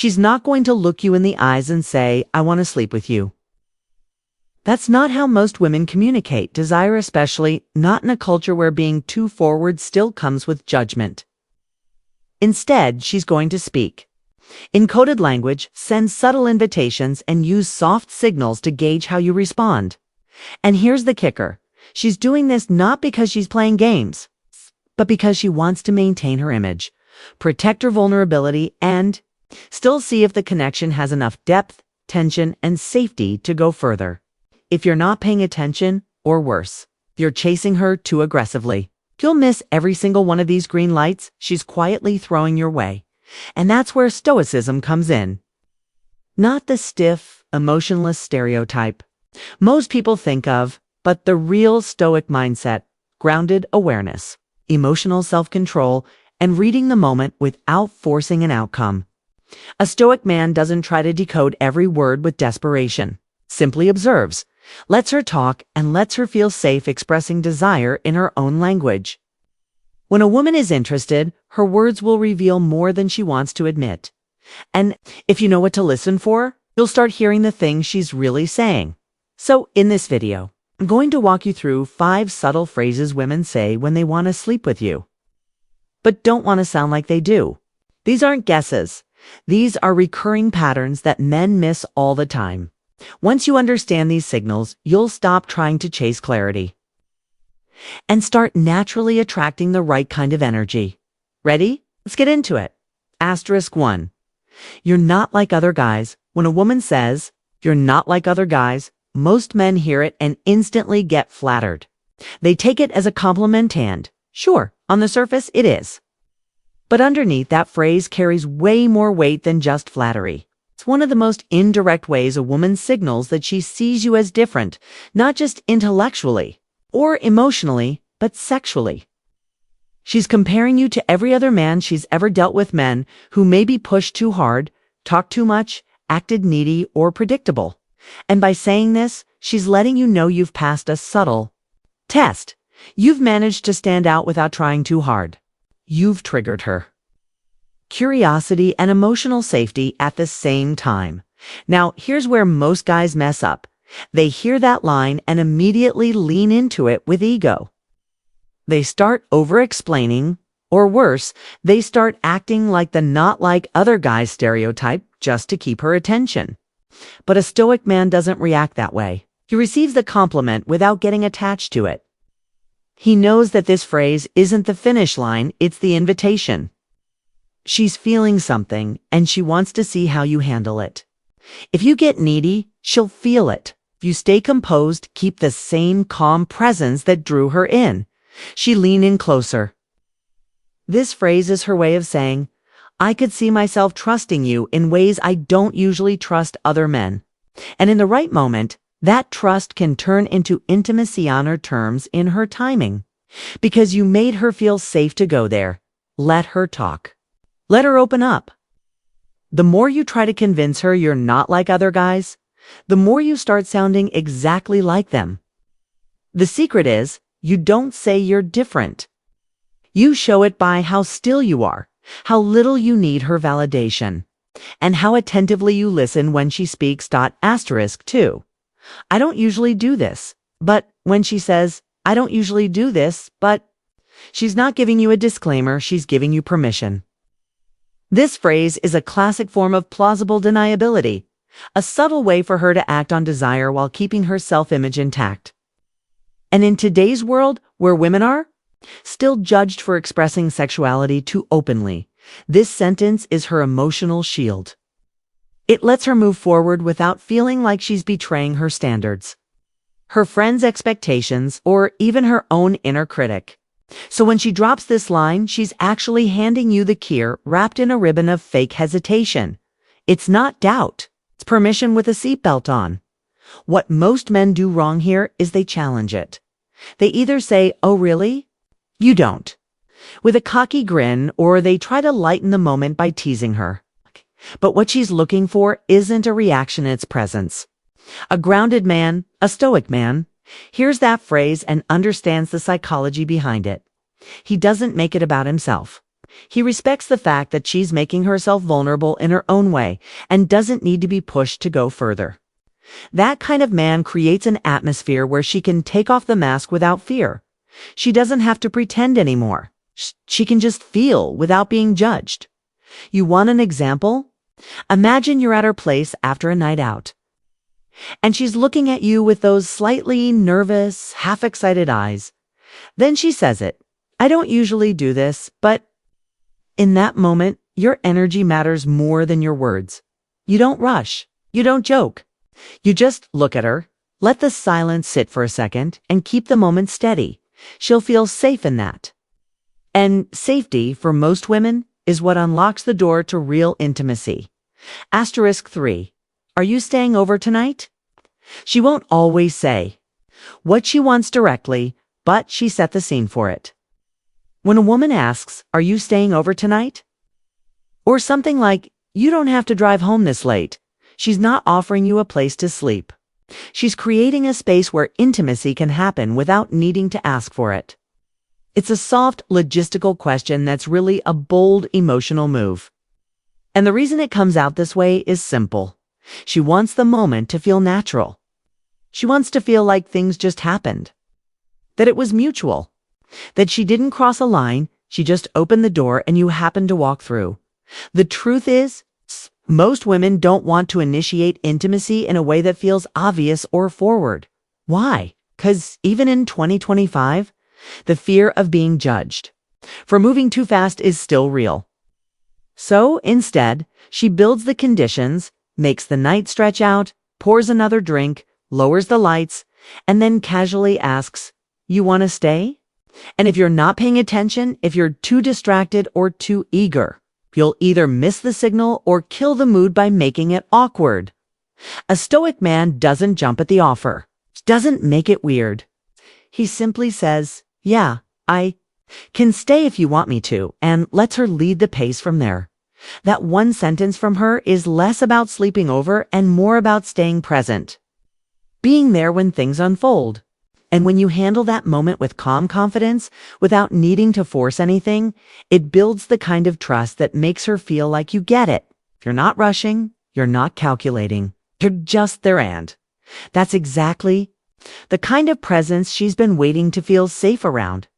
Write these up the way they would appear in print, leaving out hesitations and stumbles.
She's not going to look you in the eyes and say, "I want to sleep with you." That's not how most women communicate desire, especially not in a culture where being too forward still comes with judgment. Instead, she's going to speak. In coded language, send subtle invitations and use soft signals to gauge how you respond. And here's the kicker. She's doing this not because she's playing games, but because she wants to maintain her image, protect her vulnerability, and still see if the connection has enough depth, tension, and safety to go further. If you're not paying attention, or worse, you're chasing her too aggressively, you'll miss every single one of these green lights she's quietly throwing your way. And that's where Stoicism comes in. Not the stiff, emotionless stereotype most people think of, but the real Stoic mindset, grounded awareness, emotional self-control, and reading the moment without forcing an outcome. A Stoic man doesn't try to decode every word with desperation, simply observes, lets her talk, and lets her feel safe expressing desire in her own language. When a woman is interested, her words will reveal more than she wants to admit. And if you know what to listen for, you'll start hearing the things she's really saying. So in this video, I'm going to walk you through 5 subtle phrases women say when they want to sleep with you, but don't want to sound like they do. These aren't guesses. These are recurring patterns that men miss all the time. Once you understand these signals, you'll stop trying to chase clarity and start naturally attracting the right kind of energy. Ready? Let's get into it. Asterisk 1. You're not like other guys. When a woman says, "You're not like other guys," most men hear it and instantly get flattered. They take it as a compliment, and sure, on the surface it is. But underneath, that phrase carries way more weight than just flattery. It's one of the most indirect ways a woman signals that she sees you as different, not just intellectually or emotionally, but sexually. She's comparing you to every other man she's ever dealt with, men who maybe pushed too hard, talked too much, acted needy or predictable. And by saying this, she's letting you know you've passed a subtle test. You've managed to stand out without trying too hard. You've triggered her curiosity and emotional safety at the same time. Now, here's where most guys mess up. They hear that line and immediately lean into it with ego. They start over-explaining, or worse, they start acting like the not like other guys stereotype just to keep her attention. But a Stoic man doesn't react that way. He receives the compliment without getting attached to it. He knows that this phrase isn't the finish line, it's the invitation. She's feeling something, and she wants to see how you handle it. If you get needy, she'll feel it. If you stay composed, keep the same calm presence that drew her in, she'll lean in closer. This phrase is her way of saying, "I could see myself trusting you in ways I don't usually trust other men." And in the right moment, that trust can turn into intimacy on her terms in her timing. Because you made her feel safe to go there. Let her talk. Let her open up. The more you try to convince her you're not like other guys, the more you start sounding exactly like them. The secret is, you don't say you're different. You show it by how still you are, how little you need her validation, and how attentively you listen when she speaks. Asterisk 2. I don't usually do this, but when she says, "I don't usually do this, but," she's not giving you a disclaimer, she's giving you permission. This phrase is a classic form of plausible deniability, a subtle way for her to act on desire while keeping her self-image intact. And in today's world, where women are still judged for expressing sexuality too openly, this sentence is her emotional shield. It lets her move forward without feeling like she's betraying her standards, her friends' expectations, or even her own inner critic. So when she drops this line, she's actually handing you the key wrapped in a ribbon of fake hesitation. It's not doubt. It's permission with a seatbelt on. What most men do wrong here is they challenge it. They either say, "Oh, really? You don't," with a cocky grin, or they try to lighten the moment by teasing her. But what she's looking for isn't a reaction, it's presence. A grounded man, a Stoic man, hears that phrase and understands the psychology behind it. He doesn't make it about himself. He respects the fact that she's making herself vulnerable in her own way and doesn't need to be pushed to go further. That kind of man creates an atmosphere where she can take off the mask without fear. She doesn't have to pretend anymore. She can just feel without being judged. You want an example? Imagine you're at her place after a night out, and she's looking at you with those slightly nervous, half-excited eyes. Then she says it. I don't usually do this, but in that moment, your energy matters more than your words. You don't rush. You don't joke. You just look at her, let the silence sit for a second, and keep the moment steady. She'll feel safe in that. And safety, for most women, is what unlocks the door to real intimacy. Asterisk 3. Are you staying over tonight? She won't always say what she wants directly, but she set the scene for it. When a woman asks, "Are you staying over tonight?" or something like, "You don't have to drive home this late," she's not offering you a place to sleep. She's creating a space where intimacy can happen without needing to ask for it. It's a soft, logistical question that's really a bold, emotional move. And the reason it comes out this way is simple. She wants the moment to feel natural. She wants to feel like things just happened. That it was mutual. That she didn't cross a line, she just opened the door and you happened to walk through. The truth is, most women don't want to initiate intimacy in a way that feels obvious or forward. Why? 'Cause even in 2025, the fear of being judged for moving too fast is still real. So instead, she builds the conditions, makes the night stretch out, pours another drink, lowers the lights, and then casually asks, "You want to stay?" And if you're not paying attention, if you're too distracted or too eager, you'll either miss the signal or kill the mood by making it awkward. A Stoic man doesn't jump at the offer, doesn't make it weird. He simply says, "Yeah, I can stay if you want me to," and lets her lead the pace from there. That one sentence from her is less about sleeping over and more about staying present. Being there when things unfold. And when you handle that moment with calm confidence, without needing to force anything, it builds the kind of trust that makes her feel like you get it. You're not rushing, you're not calculating, you're just there, and that's exactly the kind of presence she's been waiting to feel safe around.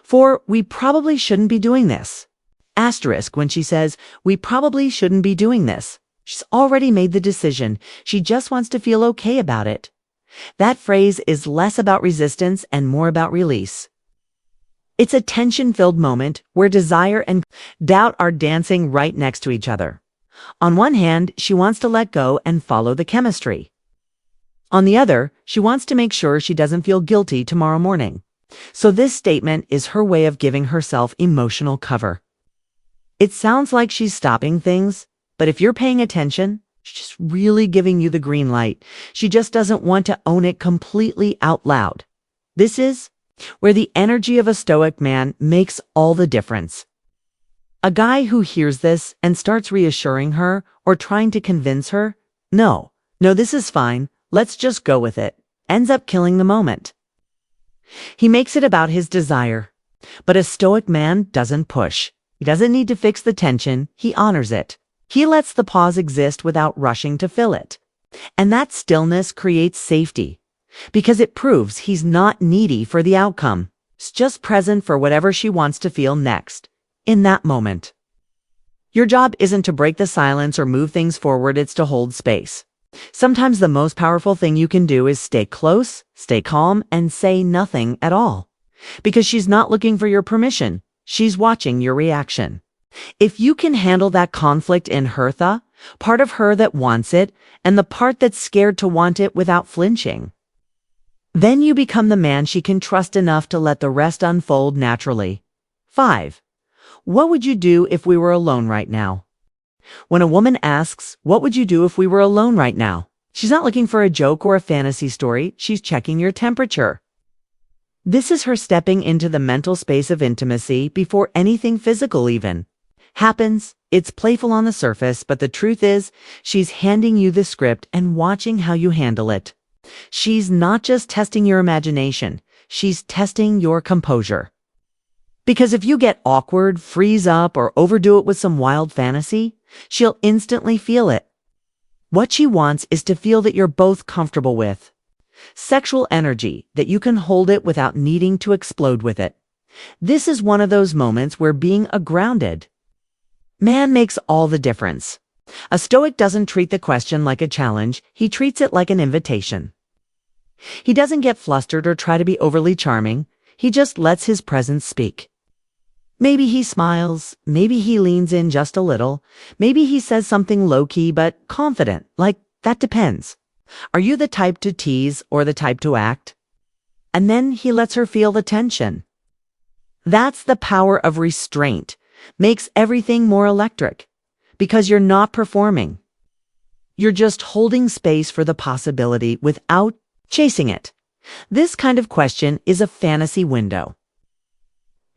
For we probably shouldn't be doing this. Asterisk when she says, "We probably shouldn't be doing this." She's already made the decision. She just wants to feel okay about it. That phrase is less about resistance and more about release. It's a tension-filled moment where desire and doubt are dancing right next to each other. On one hand, she wants to let go and follow the chemistry. On the other, she wants to make sure she doesn't feel guilty tomorrow morning. So this statement is her way of giving herself emotional cover. It sounds like she's stopping things, but if you're paying attention, she's just really giving you the green light. She just doesn't want to own it completely out loud. This is where the energy of a Stoic man makes all the difference. A guy who hears this and starts reassuring her or trying to convince her, no, this is fine, let's just go with it, ends up killing the moment. He makes it about his desire. But a Stoic man doesn't push. He doesn't need to fix the tension, he honors it. He lets the pause exist without rushing to fill it. And that stillness creates safety, because it proves he's not needy for the outcome. He's just present for whatever she wants to feel next, in that moment. Your job isn't to break the silence or move things forward, it's to hold space. Sometimes the most powerful thing you can do is stay close, stay calm, and say nothing at all. Because she's not looking for your permission, she's watching your reaction. If you can handle that conflict in her, the part of her that wants it and the part that's scared to want it without flinching, then you become the man she can trust enough to let the rest unfold naturally. 5. What would you do if we were alone right now? When a woman asks, "What would you do if we were alone right now?" she's not looking for a joke or a fantasy story, she's checking your temperature. This is her stepping into the mental space of intimacy before anything physical even happens. It's playful on the surface, but the truth is, she's handing you the script and watching how you handle it. She's not just testing your imagination, she's testing your composure. Because if you get awkward, freeze up, or overdo it with some wild fantasy, she'll instantly feel it. What she wants is to feel that you're both comfortable with. Sexual energy, that you can hold it without needing to explode with it. This is one of those moments where being a grounded man makes all the difference. A Stoic doesn't treat the question like a challenge, he treats it like an invitation. He doesn't get flustered or try to be overly charming, he just lets his presence speak. Maybe he smiles, maybe he leans in just a little, maybe he says something low-key but confident, like, that depends. Are you the type to tease or the type to act? And then he lets her feel the tension. That's the power of restraint, makes everything more electric, because you're not performing. You're just holding space for the possibility without chasing it. This kind of question is a fantasy window.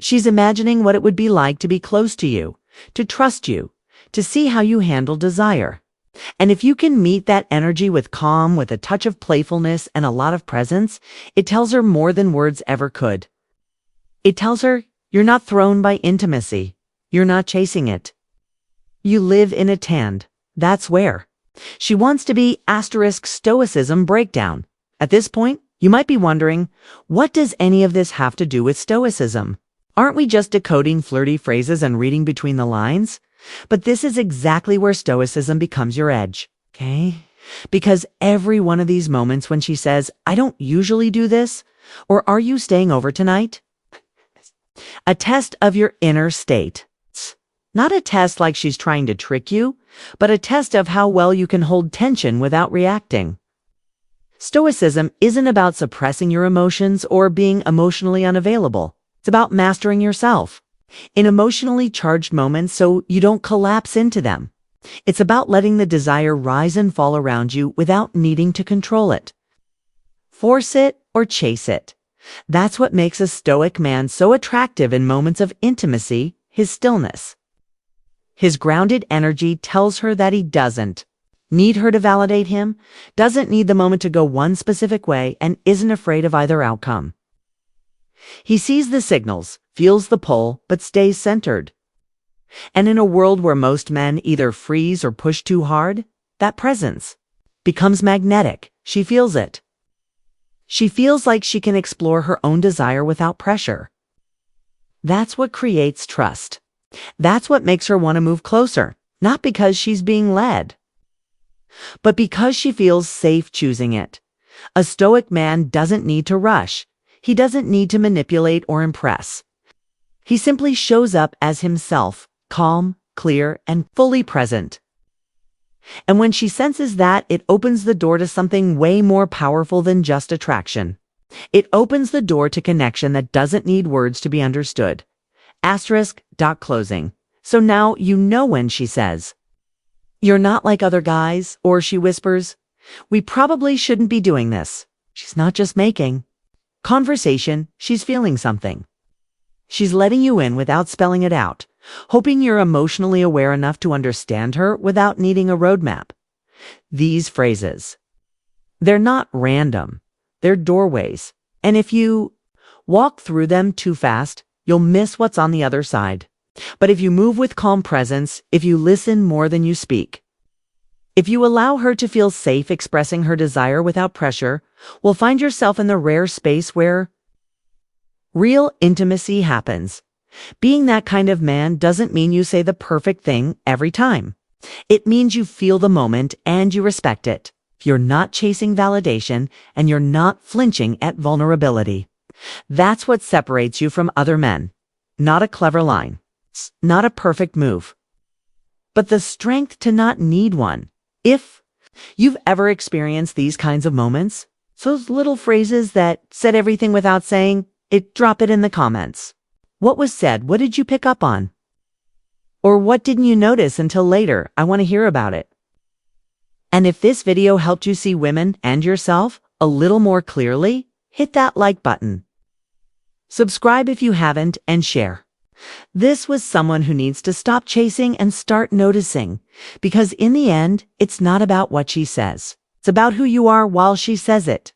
She's imagining what it would be like to be close to you, to trust you, to see how you handle desire. And if you can meet that energy with calm, with a touch of playfulness and a lot of presence, it tells her more than words ever could. It tells her you're not thrown by intimacy. You're not chasing it. You live in it and that's where. She wants to be Stoicism breakdown. At this point, you might be wondering, what does any of this have to do with Stoicism? Aren't we just decoding flirty phrases and reading between the lines? But this is exactly where Stoicism becomes your edge, okay? Because every one of these moments when she says, I don't usually do this, or are you staying over tonight? A test of your inner state. Not a test like she's trying to trick you, but a test of how well you can hold tension without reacting. Stoicism isn't about suppressing your emotions or being emotionally unavailable. It's about mastering yourself in emotionally charged moments so you don't collapse into them. It's about letting the desire rise and fall around you without needing to control it. Force it or chase it. That's what makes a Stoic man so attractive in moments of intimacy, his stillness. His grounded energy tells her that he doesn't need her to validate him, doesn't need the moment to go one specific way, and isn't afraid of either outcome. He sees the signals, feels the pull, but stays centered. And in a world where most men either freeze or push too hard, that presence becomes magnetic. She feels it. She feels like she can explore her own desire without pressure. That's what creates trust. That's what makes her want to move closer, not because she's being led, but because she feels safe choosing it. A Stoic man doesn't need to rush. He doesn't need to manipulate or impress. He simply shows up as himself, calm, clear, and fully present. And when she senses that, it opens the door to something way more powerful than just attraction. It opens the door to connection that doesn't need words to be understood. Closing. So now you know when she says, "You're not like other guys," or she whispers, "We probably shouldn't be doing this." She's not just making conversation, she's feeling something. She's letting you in without spelling it out, hoping you're emotionally aware enough to understand her without needing a roadmap. These phrases, they're not random. They're doorways. And if you walk through them too fast, you'll miss what's on the other side. But if you move with calm presence, if you listen more than you speak, if you allow her to feel safe expressing her desire without pressure, will find yourself in the rare space where real intimacy happens. Being that kind of man doesn't mean you say the perfect thing every time. It means you feel the moment and you respect it. You're not chasing validation and you're not flinching at vulnerability. That's what separates you from other men. Not a clever line, not a perfect move, but the strength to not need one. If you've ever experienced these kinds of moments, those little phrases that said everything without saying it, drop it in the comments. What was said? What did you pick up on? Or what didn't you notice until later? I want to hear about it. And if this video helped you see women and yourself a little more clearly, hit that like button. Subscribe if you haven't and share. This was someone who needs to stop chasing and start noticing, because in the end, it's not about what she says. It's about who you are while she says it.